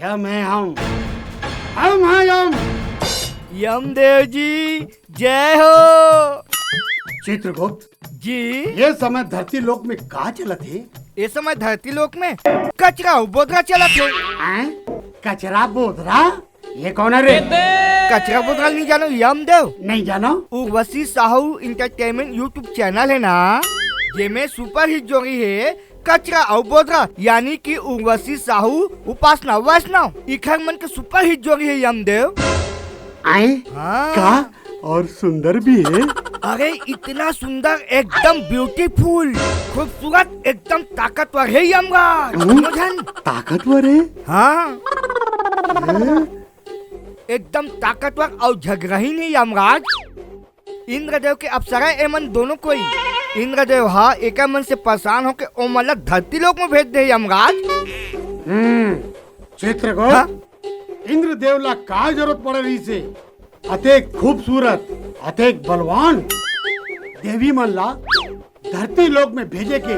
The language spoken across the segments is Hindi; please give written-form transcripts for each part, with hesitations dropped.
यम है हम हैं यम। यमदेव जी जय हो। चित्रगुप्त जी ये समय धरती लोक में का चलत है? ये समय धरती लोक में कचरा बोधरा चला थे। कचरा बोधरा ये कौन है रे? कचरा बोधरा नहीं जानो यमदेव? नहीं जानो। Urvashi Sahu entertainment YouTube channel है ना, ये में सुपर हिट जोड़ी है कचरा और बोधरा, यानी कि उर्वशी साहू उपासना वैष्णव इखर मन के सुपर हिट जोड़ी है यमदेव। आए हाँ। का और सुंदर भी है। अरे इतना सुंदर, एकदम ब्यूटीफुल, खूबसूरत, एकदम ताकतवर है यमराज। समझन? ताकतवर है। हाँ एकदम ताकतवर और झगड़ाही नहीं यमराज। इंद्रदेव के अप्सरा एमन दोनों कोई इंद्रदेव एक मन से परेशान होके ओमला धरती लोक में भेज दे यमराज। चित्रगुप्त हाँ? इंद्रदेव ला का जरूरत पड़ रही से? अतेक खूबसूरत, अतेक बलवान देवी मन ला धरती लोक में भेजे के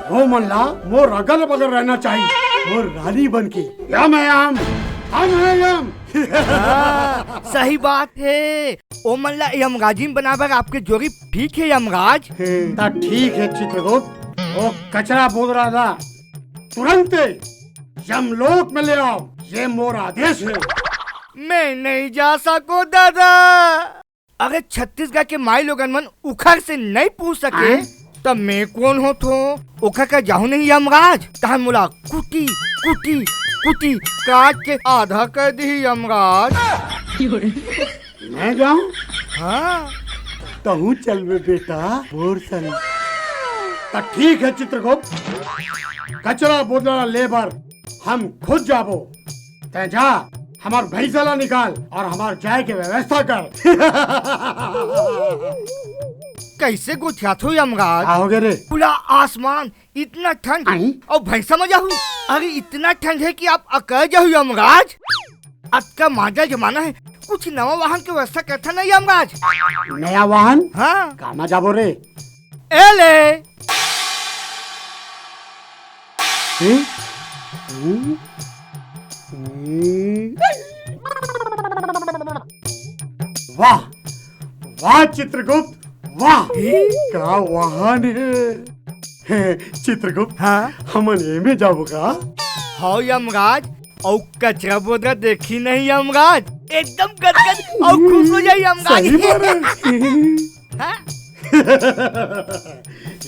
वो मन ला मोर अगल बगल रहना चाहिए, मोर रानी बन के। यम है हम है यम। सही बात है। ओमला यमराजी बनाकर आपके जोड़ी ठीक है यमराज। ठीक है चित्रगुप्त, वो कचरा बोधरा ला तुरंत यमलोक में ले आओ, ये मोर आदेश है। मैं नहीं जा सको दादा। अगर छत्तीसगढ़ के माई लोगन मन उखर से नहीं पूछ सके तब मैं कौन हो तो उखर का जाहू नहीं यमराज। तहन मुला कुटी कुटी कुटी काट के आधा कर दी यमराज। मैं जाऊं? हाँ तहू चल बे बेटा मोर संग। ठीक है चित्रगुप्त, कचरा बोधरा लेबर हम खुद जाबो। ते जा हमार भैंसला निकाल और हमार जाए के व्यवस्था कर। कैसे गुथिया थो यमराज? आओगे रे? खुला आसमान, इतना ठंड और भैंसा में जाहू। अरे इतना ठंड है कि आप अकड़ जाहू यमराज। अब का मॉडल जमाना है, कुछ नवा वाहन की व्यवस्था करता नहीं यमराज। नया वाहन? हाँ कामा जाबो रे? एले वाह वाह चित्रगुप्त वाह, का वाहन है। चित्रगुप्त हाँ हमन एमे जाबो का? हाँ यमराज, और कचरा बोधरा देखी नहीं यमराज, एकदम गदगद और खुश हो जाए यमराज। सही बात है। हाँ?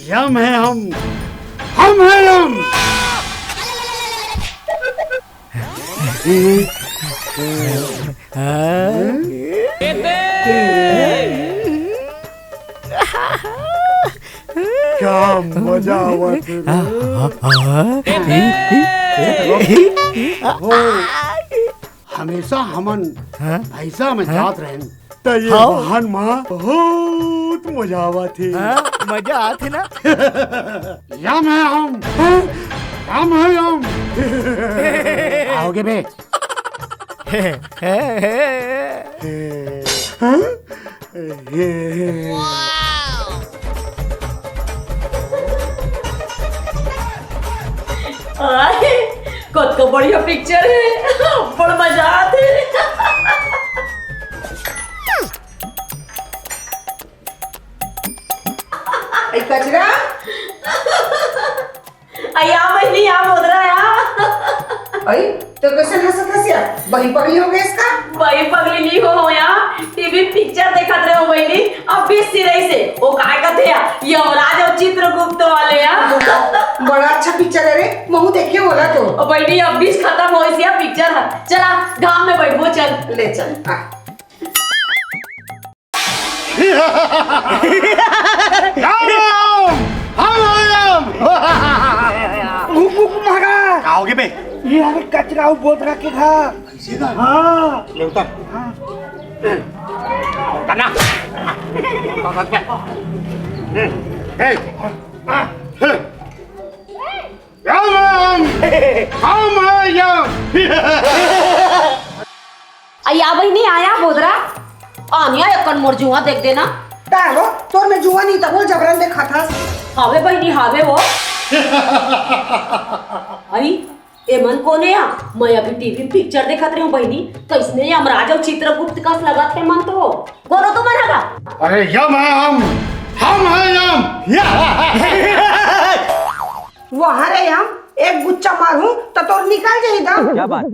यम है हम है यम। क्या मजा आवत हो। हमेशा हमन ऐसा में जात रहन त ये वाहन मां बहुत मजा आवत है। मजा आते ना। यम है हम है यम। आओगे बे? कत को बढ़िया पिक्चर है, बड़ मजा आते। कचरा आया बहनी आ बोधरा अरे तो कैसे हंसत हंसिया बही पगली हो गई इसका? बही पगली नहीं हो यहाँ टीवी पिक्चर देखत रहे हो बहनी। अब 20 सिरई से वो काय कहते हैं यमराज और चित्रगुप्त वाले यहाँ। बड़ा अच्छा पिक्चर है रे, महू देखे बोला तो। और बहनी अब 20 खत्म हो इसी पिक्चर है। चला गांव में बैठो, चल ले चल। आओगे बे? ये अरे कचरा बोधरा के घर। हाँ ले उतर। उतरना। आया बहनी आया बोधरा आनिया एकन मोर जुआ देख देना। तारो तोर में जुआ नहीं तबो जबरन देखा था। हावे बहनी हावे वो आई एमन कोने या मैं अभी टीवी पिक्चर देखत रही हूँ बहनी तो इसने यमराज और चित्रगुप्त का लगा थे मन तो करो तो मनागा अरे यम है हम है यम। वहाँ रे हम एक गुच्चा मारू तो तोर निकाल जाही दा। क्या बात?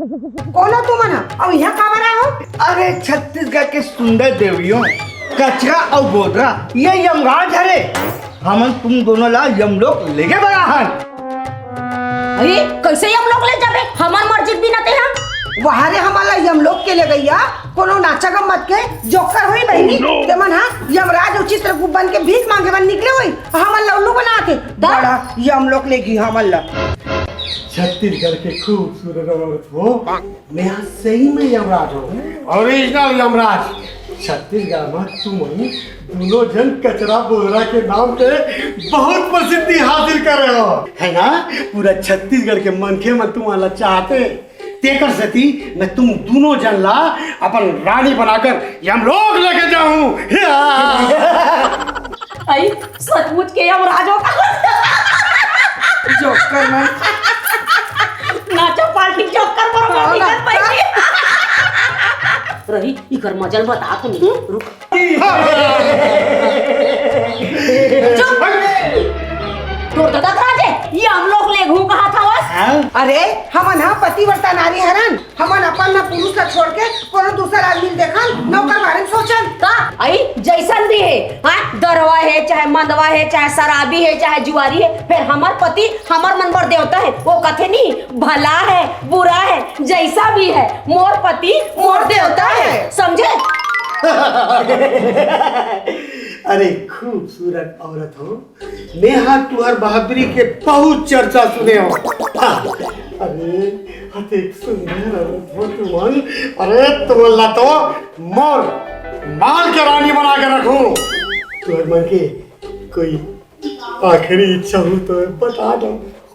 कौन तू मना और यहाँ का बना हो? अरे छत्तीसगढ़ के सुंदर देवियों कचरा और बोधरा ये यमराज है रे। हम तुम दोनों ला यमलोक लेके बना हन। अरे कैसे हम लोग ले जाबे हमार मर्जी भी ना ते हम वहाँ रे हमारा यमलोक के ले गैया कोनो नाचा गम्मत के जोकर हुई बहनी ते मन हा यमराज और चित्रगुप्त बन के भीख मांगे बन निकले हुई हमन लल्लू बना के बड़ा यमलोक ले गई हमन ला। छत्तीसगढ़ के खूबसूरत औरत हो मैं यहाँ सही में यमराज हूँ ओरिजिनल यमराज। छत्तीसगढ़ में तुम दोनों जन कचरा बोधरा के नाम पे बहुत प्रसिद्धि हासिल कर रहे हो है ना। पूरा छत्तीसगढ़ के मनखे मन तुम्हारा चाहते तेकर सती मैं तुम दोनों जन ला अपन रानी बनाकर यमलोक लेके जाऊं। आई सचमुच के यमराजों का जोकर में नाचा पार्टी जोकर पर निकल पाई रही इकर मजल बता तो नहीं रुक तो दादा राजे ये हम लोग ले घू कहा था बस अरे हमन हा पतिव्रता नारी हरन हमन अपन ना पुरुष का छोड़ के कोनो दूसरा आदमी देखन नौकर बारे में सोचन का आई जैसन भी है हाँ दरवा है चाहे मंदवा है चाहे शराबी है चाहे जुआरी है फिर हमार पति हमार मनबर देवता है वो कथे नहीं भला है बुरा है जैसा भी है मोर पति मोर देवता है समझे। अरे खूबसूरत औरत हो मैं हाँ तुहर बहादुरी के बहुत चर्चा सुने हो। हाँ, अरे अतिक सुंदर औरत हो तुमन। अरे तुमला तो मोर माल के रानी बना के रखूं। तुहर मन के कोई आखिरी इच्छा हो तो बता दो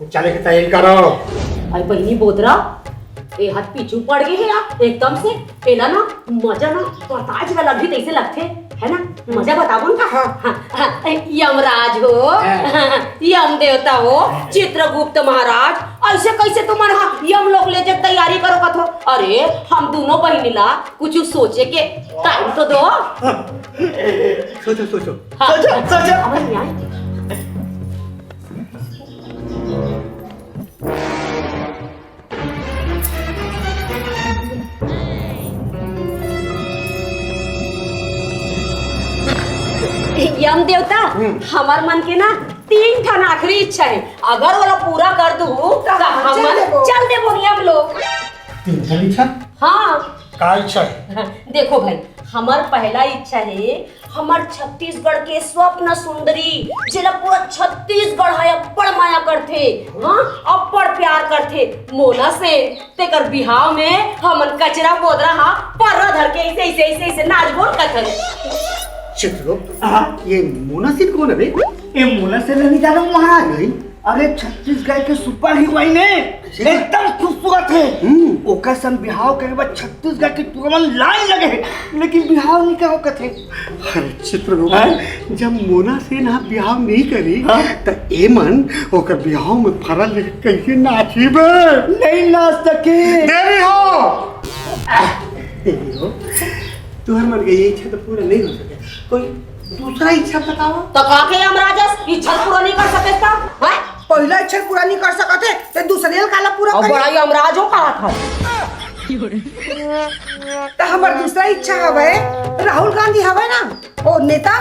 चले के तैयारी करो। आई बहनी बोधरा ए हाथ पीछू पड़ गए है यार एकदम से एला ना मजा ना तो ताज वाला भी ऐसे लगते है ना मजा बताओ ना। हाँ। यमराज हो यम देवता हो चित्रगुप्त महाराज ऐसे कैसे तुम्हारा यम लोग ले जाए तैयारी करो कथो। अरे हम दोनों बहनी ला कुछ सोचे के टाइम तो दो। सोचो सोचो हाँ। सोचो अब न्याय यम देवता हमार मन के ना 3 ठन आखिरी इच्छा है अगर वाला पूरा कर दूं तो हम चल दे बोलिए हम लोग। 3 ठन इच्छा हाँ का इच्छा देखो भाई हमार पहला इच्छा है हमार छत्तीसगढ़ के स्वप्न सुंदरी जिला पूरा छत्तीसगढ़ है अप्पड़ माया करथे हाँ अप्पड़ प्यार करथे मोना से तेकर बिहाव में हमन कचरा बोदरा हाँ पर्रा धर के ऐसे नाच बोल कथन। चित्रगुप्त ये मुनासिब कौन है बे? ये मुना से नहीं जाना महाराज नहीं। अरे छत्तीसगढ़ के सुपर हीरोइन ने एकदम खूबसूरत है ओका सन बिहाव करे बाद छत्तीसगढ़ के तुरंत लाइन लगे लेकिन बिहाव नहीं कहो कथे। अरे चित्रगुप्त जब मोना से ना बिहाव नहीं करी तो एमन ओकर बिहाव में फरल कैसे नाची बे? नहीं नाच सके देवी हो तुम्हारे मन की ये इच्छा तो पूरा नहीं हो सके कोई दूसरा इच्छा बताओ। तो काके यमराज इच्छा पूरा नहीं कर सके का हैं पहला इच्छा पूरा नहीं कर सकते तो दूसरे काला पूरा और बड़ा यमराज हो कहा था। तो हमार दूसरा इच्छा हवे राहुल गांधी हवे ना ओ नेता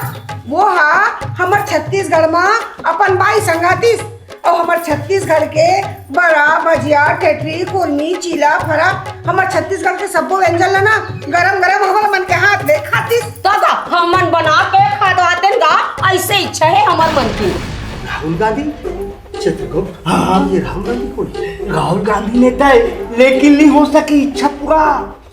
वो हा हमार छत्तीसगढ़ में अपन 22 संगातीस और हमार छत्तीसगढ़ के बड़ा भजिया टेटरी कुर्मी चीला फरा हमार छत्तीसगढ़ के सबो व्यंजन ला ना गरम गरम हमार मन के हाथ ले खातीस दादा हमन बना के खा गा ऐसे इच्छा है हमार मन की। राहुल गांधी चित्रगुप्त ये राहुल गांधी कौन है? राहुल गांधी नेता है लेकिन नहीं हो सकी इच्छा पूरा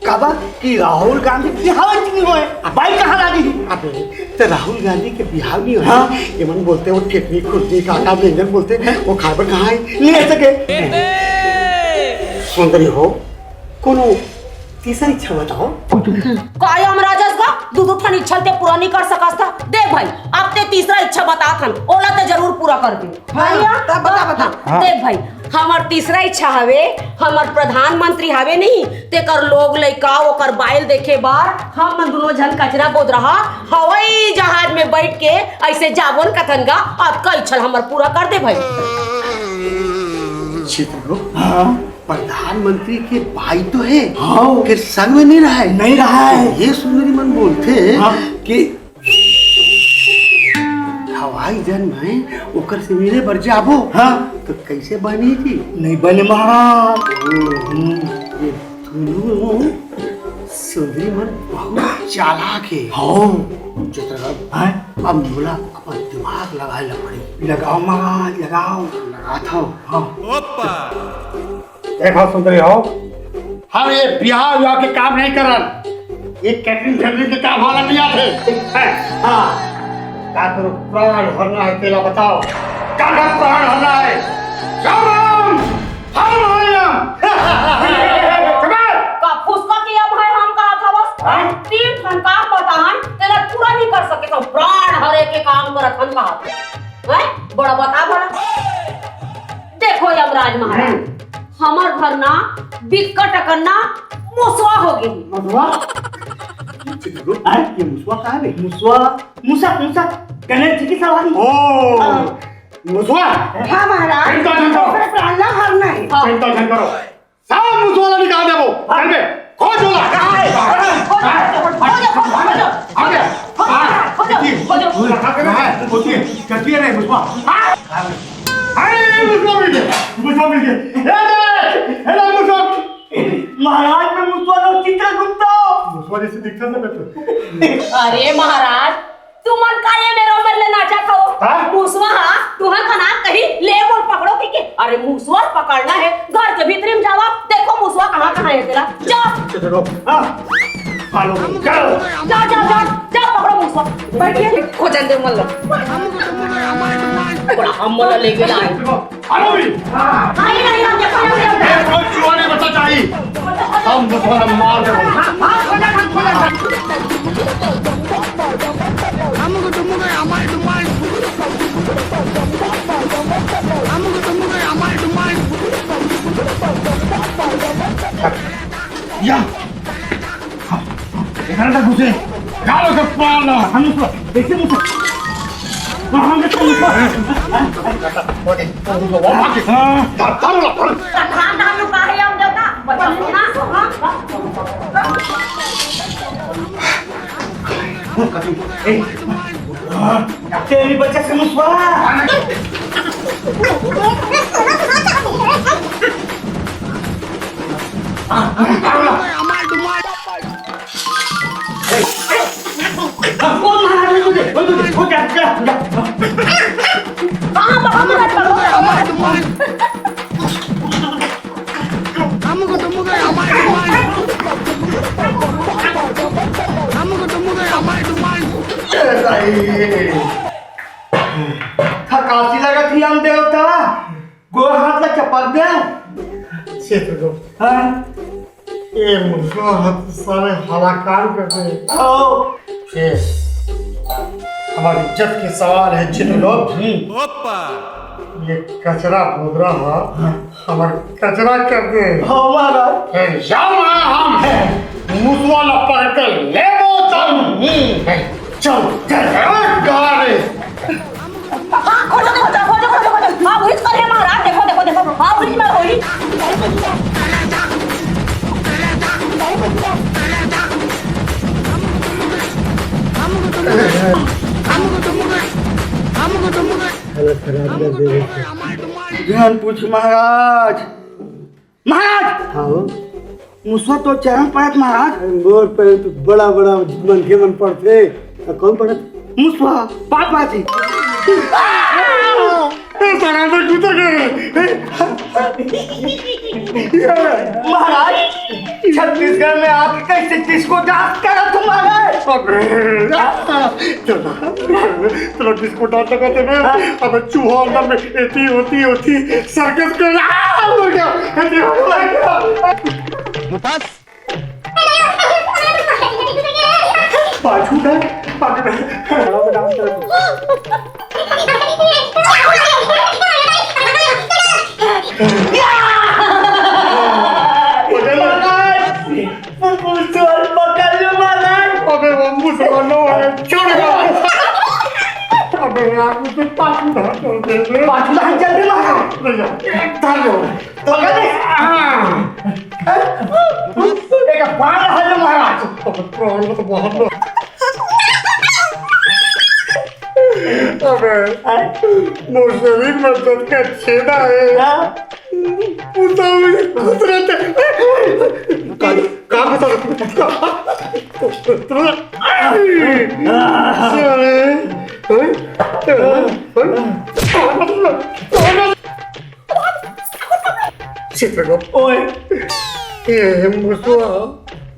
कबा कि राहुल गांधी बिहार नहीं होए भाई कहाँ लागी अबे तो राहुल गांधी के बिहार नहीं हो हाँ? ये मन बोलते वो टेटनी खुर्दी काका व्यंजन बोलते वो खाबर कहाँ है नहीं आ सके सुंदरी हो कोनो तीसरा इच्छा बताओ। का यमराज का दू ठन इच्छा ते पूरा नहीं कर सकस था। देख भाई अब ते तीसरा इच्छा बता थन ओला ते जरूर पूरा कर दे। हाँ, तब बता। देख भाई हमार तीसरा इच्छा हवे हमार प्रधानमंत्री हवे नहीं ते कर लोग लइका ओकर बाइल देखे बार हम मन दोनों जन कचरा बोद रहा हवाई जहाज में बैठ के ऐसे जाबोन कथनगा अब का इच्छा हमर पूरा कर दे भाई। चित्र प्रधानमंत्री के भाई तो है फिर संग में नहीं रहा है। ये सुंदरी मन बोलते कि हवाई जन में ओकर से मिले बर जाबो तो कैसे बनी थी नहीं बने महाराज। ये दोनों सुंदरी मन बहुत चालाक है। अब बोला अपन दिमाग लगाए पड़ी। लगाओ महाराज लगाओ लगाता हूँ। देखो सुंदरी हो हम ये ब्याह व्याह के काम नहीं कर रहे। ये कैटरिंग फैमिली के काम वाला नहीं आते। हाँ क्या करो प्राण भरना है तेरा बताओ क्या प्राण भरना है। राम का फुसका किया भाई हम कहा था बस तीन ठन काम बताहन तेरा पूरा नहीं कर सके तो प्राण हरे के काम करत हन कहा था है बड़ा बता बड़ा। देखो यमराज महाराज हमार घर ना बिक्कट करना मुसवा हो गई। ये मुसवा कहाँ है? मुसवा गणेश जी की सवारी। मुसवा हाँ महाराज ओकरे प्राण ला हरना है। चिंता न करो सब मुसवा निकाल दे वो चल बे खोज होला कती है मुसवा। अरे मुसवा मिल गया हेलो मुसवा महाराज में मुसवा लो चित्रगुप्त मुसवा जैसे दिखता है मैं। अरे महाराज तू मन का ये मेरो मन ले नाचा खाओ मुसवा हां तुहा खाना कहीं ले बोल पकड़ो के अरे मुसवा पकड़ना है घर के भीतर में जावा देखो मुसवा कहां है तेरा जा चलो हां फॉलो करो जा पकड़ो मुसवा बैठिए खोजन दे मन लो बड़ा हम मन ले के आए हेलो भी नहीं हम देखो कोई चुआने बचा चाहिए हम मुसवा मार दे। या इधर तक घुसे गालो से पाल हम देखिए मुझे हम देखो तेरी बच्चा से मुसवा थकासी लगा थी हम देवता गो हाथ में चपक गया क्षेत्र को ये मुझको हाथ सारे हलाकान करते फिर हमारी इज्जत के सवाल है जिन लोग ये कचरा बोध रहा हमारे कचरा कर दे हमारा हम मुसवा लपड़ कर ले चल गारे हां खोजो हां वही करे महाराज देखो हां वही में होई ध्यान पूछ महाराज मुसवा तो चरण पायत महाराज मोर पे तो बड़ा मन के मन पड़ते कौन पड़त मुसवा पापा थी महाराज छत्तीसगढ़ में आके कैसे किसको डांस करा तुम्हारा चलो डिस्को डांस लगाते ना अब चूहा अंदर में ऐसी होती सर्कस के पाछू था पकड़ अबे वो मुसलमानों वाले छोड़ दो अबे यार मुझे पाछू था जल्दी मारो थालो पकड़ एक बार हल्लो महाराज प्राण तो बहुत लो अबे मुझे में तो क्या छेदा है पूछा मुझे खुद रहते कहाँ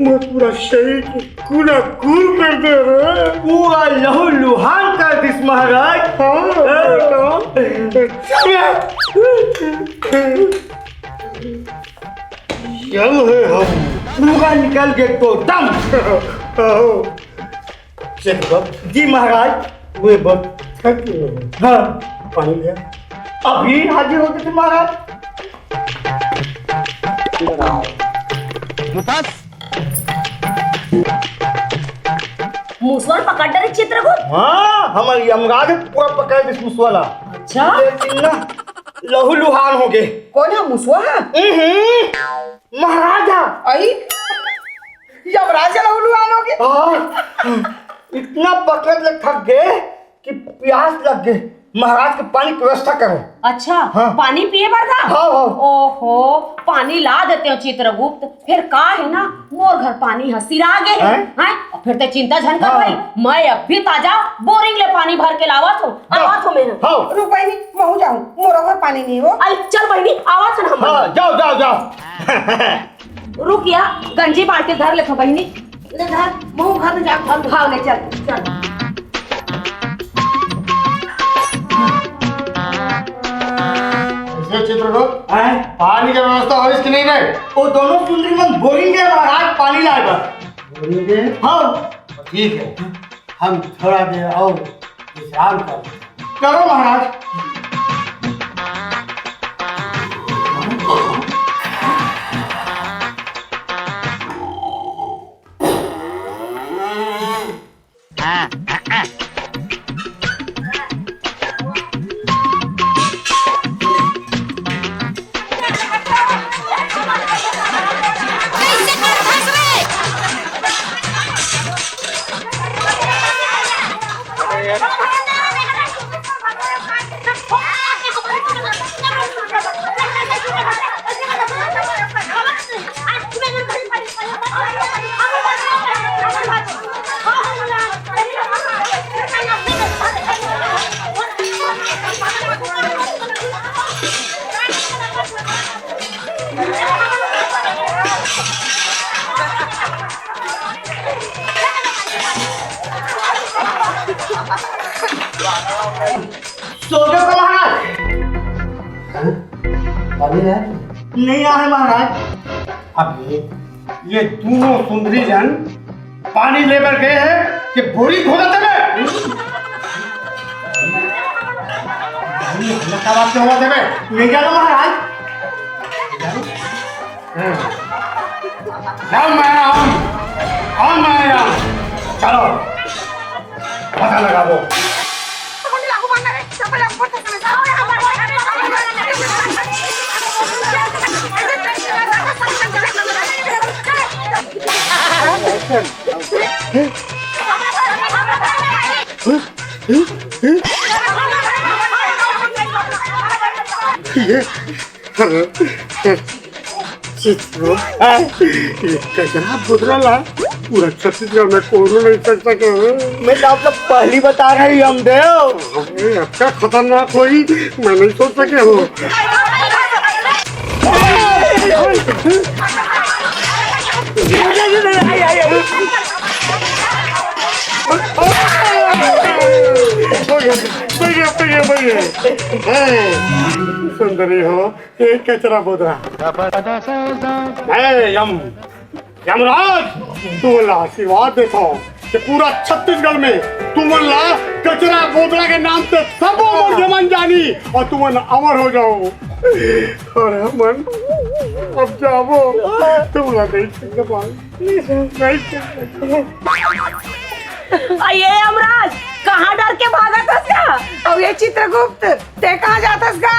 मैं पूरा शरीर कूड़ा कूल कर दे रहा पूरा लहू लुहान कर दिस महाराज। चल है हम पूरा निकल गए तो दम। जी महाराज वे बहुत थक गए। हाँ पानी लिया अभी हाजिर हो गए थे महाराज। मूसवार पकड़ डरे चित्रगुप्त। हाँ हमारी यमराज पूरा पकड़ दिस मुसवाला। अच्छा लेकिन ना लहू लुहान हो गए। कौन है मुसवा है? महाराजा। आई यमराज लहुलुहान हो गए। हाँ, इतना पकड़ ले थक गए कि प्यास लग गए। महाराज के पानी की व्यवस्था करो। अच्छा हाँ। पानी पिए बरदा। हाँ, हाँ। ओहो पानी ला देते हो चित्रगुप्त। फिर का है ना मोर घर पानी हसीरा गए हैं हैं? फिर ते चिंता झन कर भाई। मैं अब भी ताजा बोरिंग ले पानी भर के लावत हूँ। आवत हूँ मैं। हाँ रुक बहनी महू जाऊं मोरा घर पानी नहीं हो। आई चल बहनी आवत हन हम। हाँ जाओ जाओ जाओ। रुक या गंजी बाल्टी धर ले बहनी। ले धर महू घर में जा भाव ले चल चल। चित्रगुप्त पानी की व्यवस्था हो इसकी नहीं रहे वो दोनों सुंदरी मन बोरिंग है महाराज पानी लाएगा। बोलेंगे हाँ ठीक है हम थोड़ा देर और विश्राम कर करो महाराज। सो गए तो महाराज। पानी है नहीं आए महाराज। अब ये दोनों सुंदरी जन पानी लेकर गए हैं कि बोरी खोदते में बात होगा देवे नहीं जाना महाराज। चलो पता लगा वो कैसा बुदरा ला पूरा छत्तीसगढ़ में कोनो नहीं कर सके। मैं तो आप लोग पहली बता रही हम देव। अच्छा खतरनाक कोई मैं नहीं सोच सके हो। सुंदरी हो एक कचरा बोधरा यमराज तू आशीर्वाद देता हूँ कि पूरा छत्तीसगढ़ में तुमला कचरा बोतला के नाम से सब जमन जानी और तुमन अमर हो जाओ। और हमन अब जाओ तुमला ये यमराज कहाँ डर के भागत हस का? अब ये चित्रगुप्त ते कहाँ जातस का?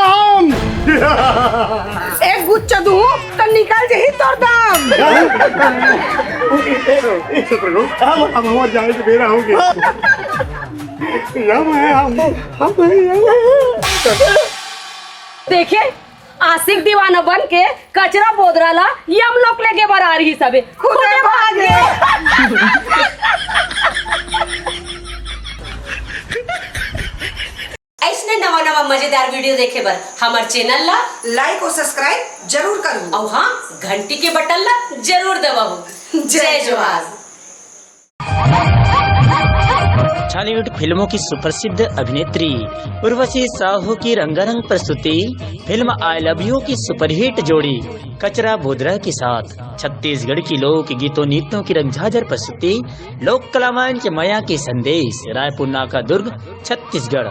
हम एक गुच्छ दू तो निकल जही तोर दाम। अब हमारे जाने से मेरा हो गया। देखे आशिक दीवाना बन के कचरा बोदराला यम लोग लेके बरा रही सबे खुदे भागे। ऐसने नवा नवा मजेदार वीडियो देखे बर हमार चैनल ला लाइक और सब्सक्राइब जरूर करू और हाँ घंटी के बटन ला जरूर दबाओ। जय जोहार। बॉलीवुड फिल्मों की सुप्रसिद्ध अभिनेत्री उर्वशी साहू की रंगारंग प्रस्तुति फिल्म आई लव यू की सुपरहिट जोड़ी कचरा बोदरा के साथ छत्तीसगढ़ की लोक गीतों नृत्यों की रंगझाझर प्रस्तुति लोक कला मंच माया के संदेश रायपुर नाका दुर्ग छत्तीसगढ़।